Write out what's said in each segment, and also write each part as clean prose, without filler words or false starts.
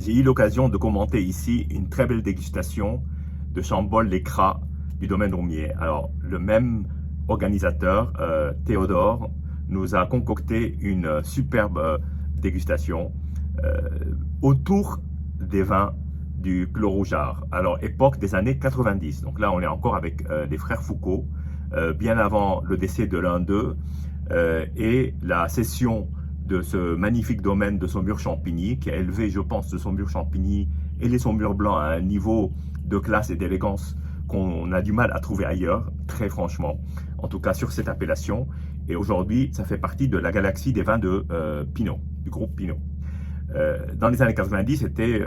J'ai eu l'occasion de commenter ici une très belle dégustation de Chambol-les-Cras du domaine Roumier. Alors, le même organisateur, Théodore, nous a concocté une superbe dégustation autour des vins du Clos Rougeard. Alors, époque des années 90. Donc là, on est encore avec les frères Foucault, bien avant le décès de l'un d'eux et la cession de ce magnifique domaine de Saumur-Champigny, qui a élevé, je pense, de Saumur-Champigny et les Saumur blancs à un niveau de classe et d'élégance qu'on a du mal à trouver ailleurs, très franchement, en tout cas sur cette appellation. Et aujourd'hui, ça fait partie de la galaxie des vins de Pinot, du groupe Pinot. Dans les années 90, c'était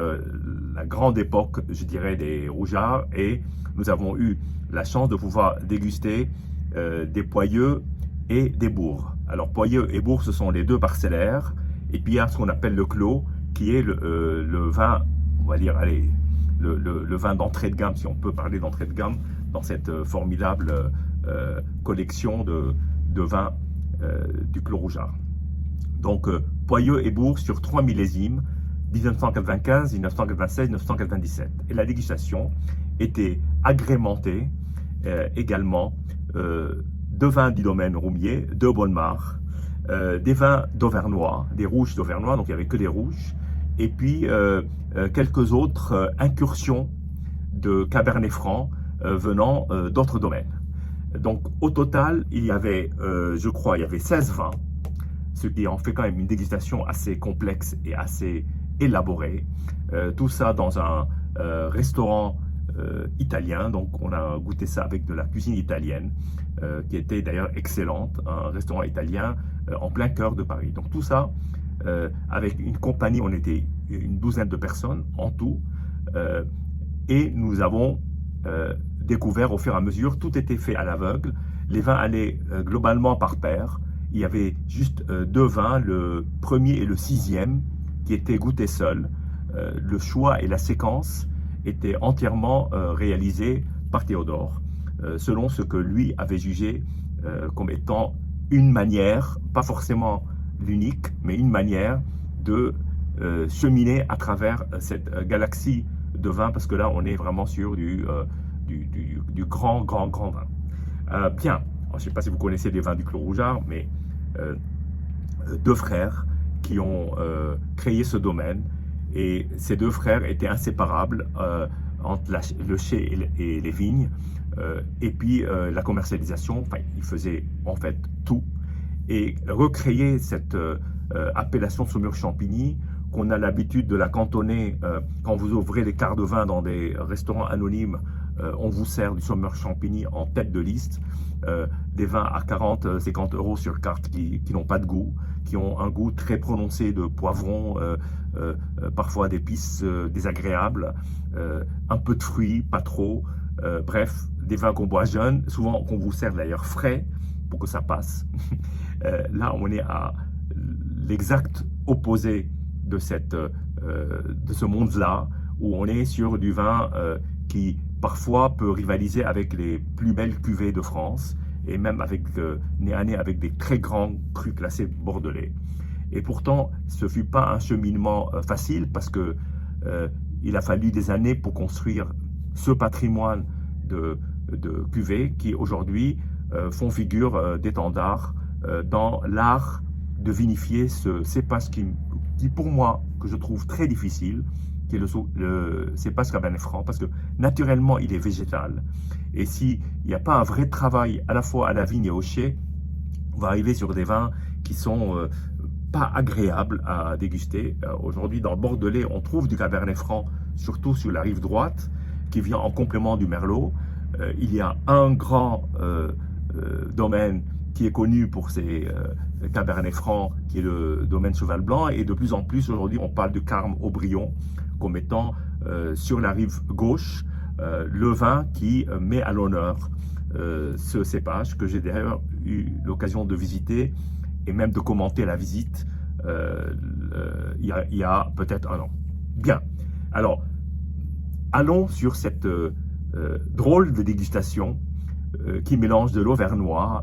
la grande époque, je dirais, des rougeards, et nous avons eu la chance de pouvoir déguster des poyeux et des bourgs. Alors, poyeux et bourgs, ce sont les deux parcellaires, et puis il y a ce qu'on appelle le clos, qui est le vin, on va dire, allez, le vin d'entrée de gamme, si on peut parler d'entrée de gamme, dans cette formidable collection de vins du Clos Rougeard. Donc, poyeux et bourgs sur 3 millésimes, 1995, 1996, 1997. Et la dégustation était agrémentée également de vins du domaine Roumier, de Bonnemare, des vins d'Auvernois, des rouges d'Auvernois, donc il n'y avait que des rouges, et puis quelques autres incursions de Cabernet Franc venant d'autres domaines. Donc au total, il y avait, je crois, il y avait 16 vins, ce qui en fait quand même une dégustation assez complexe et assez élaborée. Tout ça dans un restaurant italien, donc on a goûté ça avec de la cuisine italienne, qui était d'ailleurs excellente, un restaurant italien en plein cœur de Paris. Donc tout ça, avec une compagnie, on était une douzaine de personnes en tout, et nous avons découvert au fur et à mesure, tout était fait à l'aveugle, les vins allaient globalement par paire. Il y avait juste deux vins, le premier et le sixième, qui étaient goûtés seuls. Le choix et la séquence étaient entièrement réalisés par Théodore, selon ce que lui avait jugé comme étant une manière, pas forcément l'unique, mais une manière de cheminer à travers cette galaxie de vins, parce que là, on est vraiment sur du grand vin. Bien, je ne sais pas si vous connaissez les vins du Clos Rougeard, mais deux frères qui ont créé ce domaine, et ces deux frères étaient inséparables entre le chai et les vignes, et puis la commercialisation. Enfin, ils faisaient en fait tout, et recréer cette appellation Saumur-Champigny, qu'on a l'habitude de la cantonner quand vous ouvrez les cartes de vin dans des restaurants anonymes. On vous sert du Saumur-Champigny en tête de liste, des vins à 40-50 euros sur carte qui n'ont pas de goût, qui ont un goût très prononcé de poivron, parfois d'épices désagréables, un peu de fruits, pas trop, bref, des vins qu'on boit jeunes, souvent qu'on vous sert d'ailleurs frais pour que ça passe. Là, on est à l'exact opposé de ce monde-là, où on est sur du vin qui parfois peut rivaliser avec les plus belles cuvées de France, et même avec nez à nez avec des très grands crus classés bordelais. Et pourtant, ce ne fut pas un cheminement facile, parce que il a fallu des années pour construire ce patrimoine de cuvées qui aujourd'hui font figure d'étendard dans l'art de vinifier ce cépage qui pour moi, que je trouve très difficile, qui est le cépage Cabernet Franc, parce que naturellement, il est végétal. Et s'il n'y a pas un vrai travail à la fois à la vigne et au chai, on va arriver sur des vins qui sont pas agréables à déguster. Aujourd'hui, dans le Bordelais, on trouve du Cabernet Franc, surtout sur la rive droite, qui vient en complément du Merlot. Il y a un grand domaine qui est connu pour ses Cabernet Franc, qui est le domaine Cheval Blanc, et de plus en plus aujourd'hui on parle de Carmes-Aubryon comme étant sur la rive gauche le vin qui met à l'honneur ce cépage, que j'ai d'ailleurs eu l'occasion de visiter et même de commenter la visite il y a peut-être un an. Bien, alors allons sur cette drôle de dégustation qui mélange de l'Auvernois,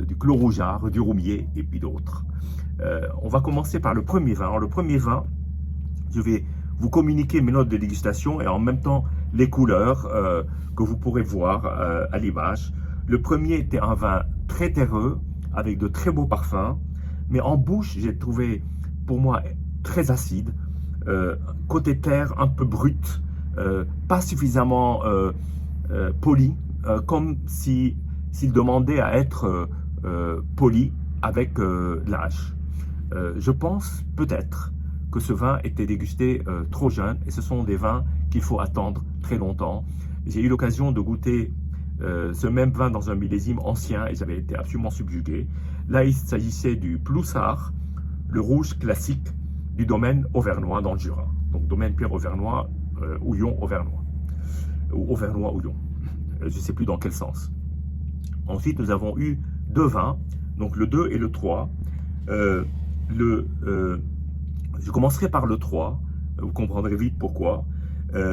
du Clos Rougeard, du Roumier et puis d'autres. On va commencer par le premier vin. Alors, le premier vin, je vais vous communiquer mes notes de dégustation et en même temps les couleurs que vous pourrez voir à l'image. Le premier était un vin très terreux, avec de très beaux parfums, mais en bouche, j'ai trouvé, pour moi, très acide, côté terre un peu brut, pas suffisamment poli, comme s'il demandait à être poli avec l'âge. Je pense peut-être que ce vin était dégusté trop jeune, et ce sont des vins qu'il faut attendre très longtemps. J'ai eu l'occasion de goûter ce même vin dans un millésime ancien et j'avais été absolument subjugué. Là, il s'agissait du Ploussard, le rouge classique du domaine auvergnat dans le Jura. Donc, domaine Pierre Auvergnat, Houillon Auvergnat, ou Auvergnat Houillon. Je ne sais plus dans quel sens. Ensuite, nous avons eu deux vins, donc le 2 et le 3. Je commencerai par le 3, vous comprendrez vite pourquoi.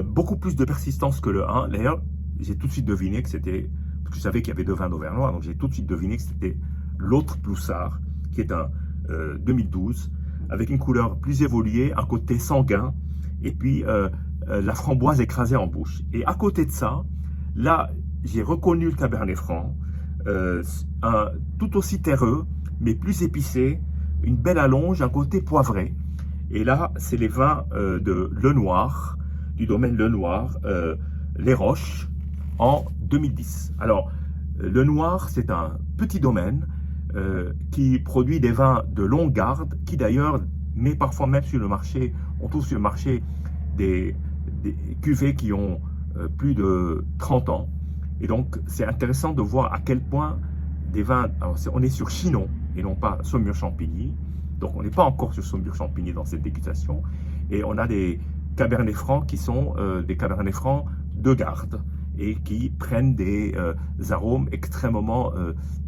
Beaucoup plus de persistance que le 1. D'ailleurs, j'ai tout de suite deviné que c'était, parce que je savais qu'il y avait deux vins d'Auvergnat, donc j'ai tout de suite deviné que c'était l'autre Ploussard, qui est un 2012, avec une couleur plus évoluée, un côté sanguin, et puis la framboise écrasée en bouche. Et à côté de ça, là, j'ai reconnu le Cabernet Franc, tout aussi terreux, mais plus épicé, une belle allonge, un côté poivré. Et là, c'est les vins de Le Noir, du domaine Le Noir, Les Roches, en 2010. Alors, Le Noir, c'est un petit domaine qui produit des vins de longue garde, qui d'ailleurs met parfois même sur le marché, on trouve sur le marché des cuvées qui ont plus de 30 ans. Et donc, c'est intéressant de voir à quel point des vins, alors on est sur Chinon et non pas Saumur-Champigny, donc on n'est pas encore sur Saumur-Champigny dans cette dégustation, et on a des Cabernet Francs qui sont des Cabernet Francs de garde et qui prennent des arômes extrêmement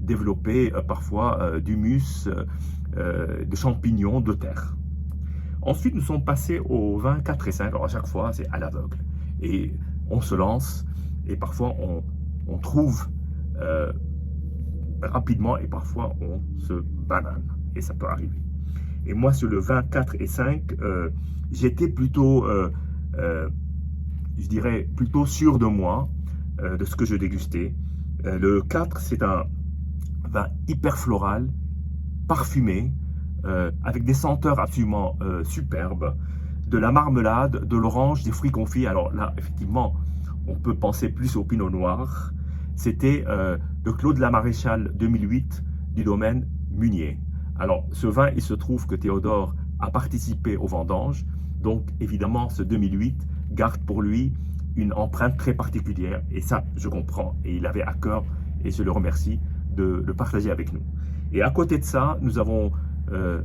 développés, parfois d'humus, de champignons, de terre. Ensuite, nous sommes passés aux vins 4 et 5. Alors à chaque fois, c'est à l'aveugle. Et on se lance, et parfois on trouve rapidement, et parfois on se banane. Et ça peut arriver. Et moi, sur le vin 4 et 5, j'étais plutôt, je dirais, plutôt sûr de moi, de ce que je dégustais. Le 4, c'est un vin hyper floral, parfumé, avec des senteurs absolument superbes, de la marmelade, de l'orange, des fruits confits. Alors là, effectivement, on peut penser plus au Pinot Noir. C'était de Claude Lamaréchal 2008 du domaine Munier. Alors, ce vin, il se trouve que Théodore a participé aux vendanges, donc évidemment, ce 2008 garde pour lui une empreinte très particulière, et ça, je comprends, et il avait à cœur, et je le remercie, de le partager avec nous. Et à côté de ça, nous avons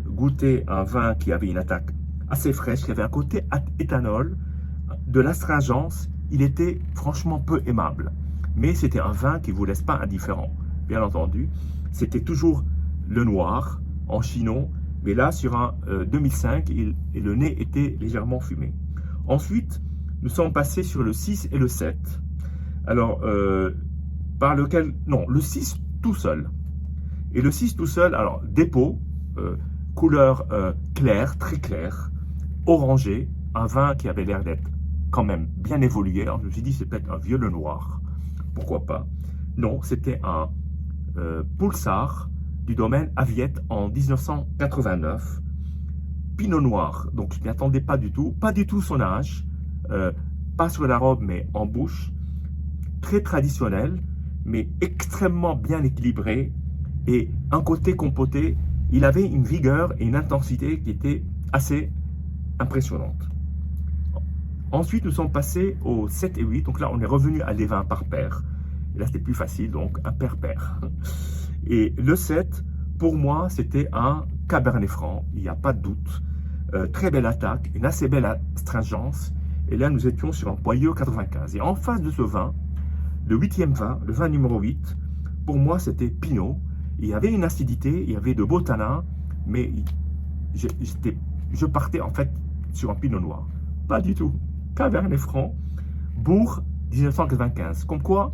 goûté un vin qui avait une attaque assez fraîche, qui avait un côté éthanol, de l'astringence. Il était franchement peu aimable, mais c'était un vin qui ne vous laisse pas indifférent, bien entendu. C'était toujours le noir, en chinon, mais là, sur un 2005, et le nez était légèrement fumé. Ensuite, nous sommes passés sur le 6 et le 7. Alors, par lequel... Non, le 6 tout seul. Et le 6 tout seul, alors, dépôt, couleur claire, très claire, orangé, un vin qui avait l'air d'être quand même bien évolué. Alors, je me suis dit, c'est peut-être un vieux le noir. Pourquoi pas? Non, c'était un Pulsar du domaine Aviette en 1989. Pinot Noir, donc je n'y attendais pas du tout son âge, pas sur la robe mais en bouche, très traditionnel, mais extrêmement bien équilibré, et un côté compoté. Il avait une vigueur et une intensité qui étaient assez impressionnantes. Ensuite, nous sommes passés au 7 et 8, donc là on est revenu à des vins par paire. Et là c'était plus facile, donc un pair-pair. Et le 7, pour moi, c'était un Cabernet Franc, il n'y a pas de doute. Très belle attaque, une assez belle astringence. Et là, nous étions sur un Poyeux 95. Et en face de ce vin, le 8e vin, le vin numéro 8, pour moi, c'était Pinot. Il y avait une acidité, il y avait de beaux tanins, mais je partais en fait sur un Pinot Noir. Pas du tout. Cabernet Franc, Bourg 1995. Comme quoi,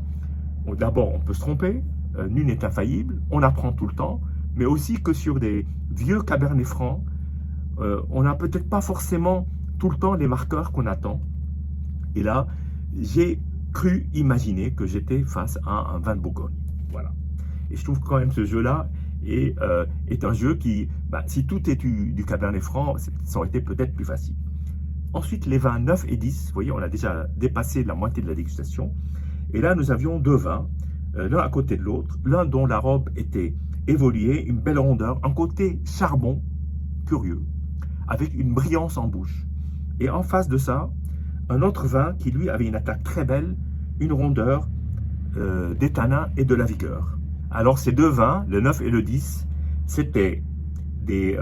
d'abord, on peut se tromper, nul n'est infaillible, on apprend tout le temps, mais aussi que sur des vieux Cabernet Franc, on n'a peut-être pas forcément tout le temps les marqueurs qu'on attend. Et là, j'ai cru imaginer que j'étais face à un vin de Bourgogne. Voilà. Et je trouve quand même ce jeu-là est un jeu qui, si tout est du Cabernet Franc, ça aurait été peut-être plus facile. Ensuite, les vins 9 et 10, vous voyez, on a déjà dépassé la moitié de la dégustation. Et là, nous avions deux vins, l'un à côté de l'autre, l'un dont la robe était évoluée, une belle rondeur, un côté charbon, curieux, avec une brillance en bouche. Et en face de ça, un autre vin qui, lui, avait une attaque très belle, une rondeur, des tanins et de la vigueur. Alors, ces deux vins, le 9 et le 10, c'était des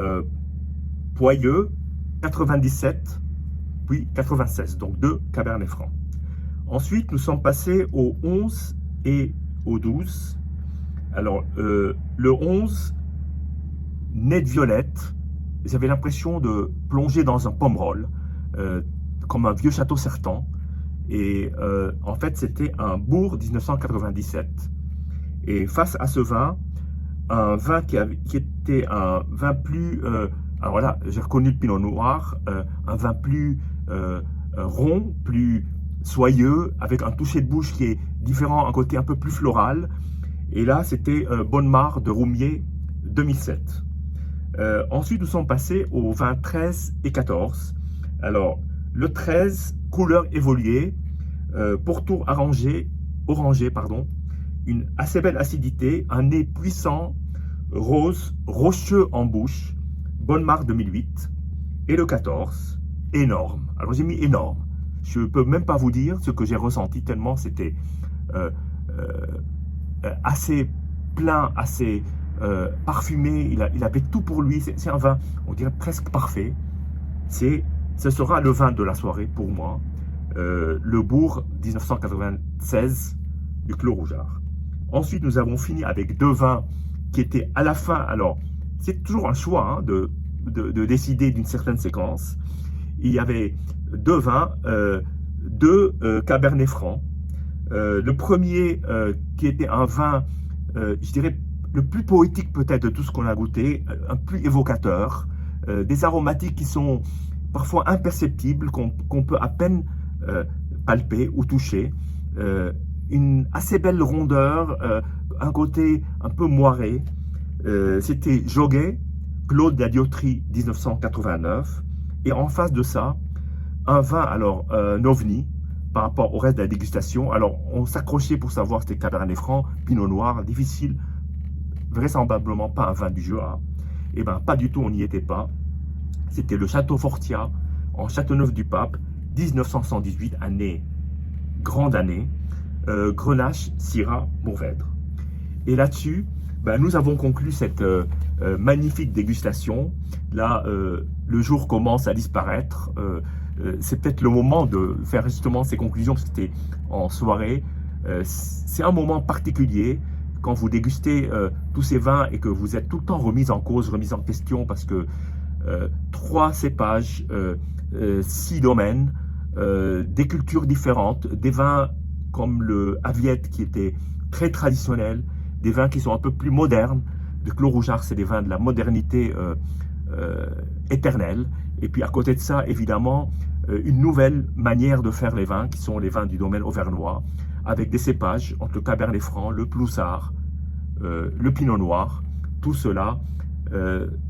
poyeux 97, puis 96, donc deux Cabernet Franc. Ensuite, nous sommes passés au 11 et au 12. Alors, le 11, nette violette, j'avais l'impression de plonger dans un pomerol, comme un vieux château sertant. Et en fait, c'était un Bourg 1997. Et face à ce vin, un vin qui était un vin plus... alors là, j'ai reconnu le Pinot Noir, un vin plus rond, plus soyeux, avec un toucher de bouche qui est différent, un côté un peu plus floral. Et là, c'était Bonnemar de Roumier 2007. Ensuite, nous sommes passés aux vins 13 et 14. Alors, le 13, couleur évoluée, pourtour orangé, une assez belle acidité, un nez puissant, rose, rocheux en bouche, Bonnemar 2008. Et le 14, énorme. Alors, j'ai mis énorme. Je ne peux même pas vous dire ce que j'ai ressenti, tellement c'était assez plein, assez parfumé. Il avait tout pour lui. C'est un vin, on dirait presque parfait. Ce sera le vin de la soirée pour moi. Le Bourg 1996 du Clos Rougeard. Ensuite, nous avons fini avec deux vins qui étaient à la fin. Alors, c'est toujours un choix de décider d'une certaine séquence. Il y avait deux vins, deux Cabernet Franc. Le premier qui était un vin, je dirais, le plus poétique peut-être de tout ce qu'on a goûté, un plus évocateur, des aromatiques qui sont parfois imperceptibles, qu'on peut à peine palper ou toucher, une assez belle rondeur, un côté un peu moiré. C'était Joguet, Claude Gadiotri 1989, et en face de ça, un vin, alors un ovni, par rapport au reste de la dégustation. Alors, on s'accrochait pour savoir si c'était Cabernet Franc, Pinot Noir, difficile, vraisemblablement pas un vin du Jura. Eh bien, pas du tout, on n'y était pas. C'était le Château Fortia, en Châteauneuf-du-Pape, 1918, grande année, Grenache, Syrah, Mourvèdre. Et là-dessus, nous avons conclu cette magnifique dégustation. Là, le jour commence à disparaître. C'est peut-être le moment de faire justement ces conclusions, parce que c'était en soirée. C'est un moment particulier quand vous dégustez tous ces vins et que vous êtes tout le temps remis en cause, remis en question, parce que 3 cépages, 6 domaines, des cultures différentes, des vins comme le Aviette qui était très traditionnel, des vins qui sont un peu plus modernes. Le Clos Rougeard, c'est des vins de la modernité éternelle. Et puis à côté de ça, évidemment, une nouvelle manière de faire les vins, qui sont les vins du domaine auvergnat, avec des cépages entre le Cabernet Franc, le Ploussard, le Pinot Noir, tout cela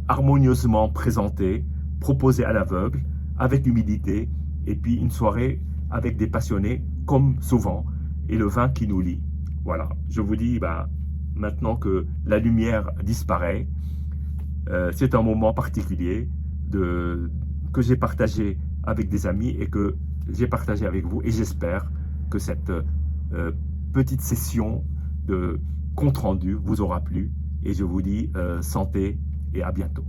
harmonieusement présenté, proposé à l'aveugle, avec humilité, et puis une soirée avec des passionnés, comme souvent, et le vin qui nous lie. Voilà, je vous dis, maintenant que la lumière disparaît, c'est un moment particulier que j'ai partagé avec des amis et que j'ai partagé avec vous, et j'espère que cette petite session de compte-rendu vous aura plu, et je vous dis santé et à bientôt.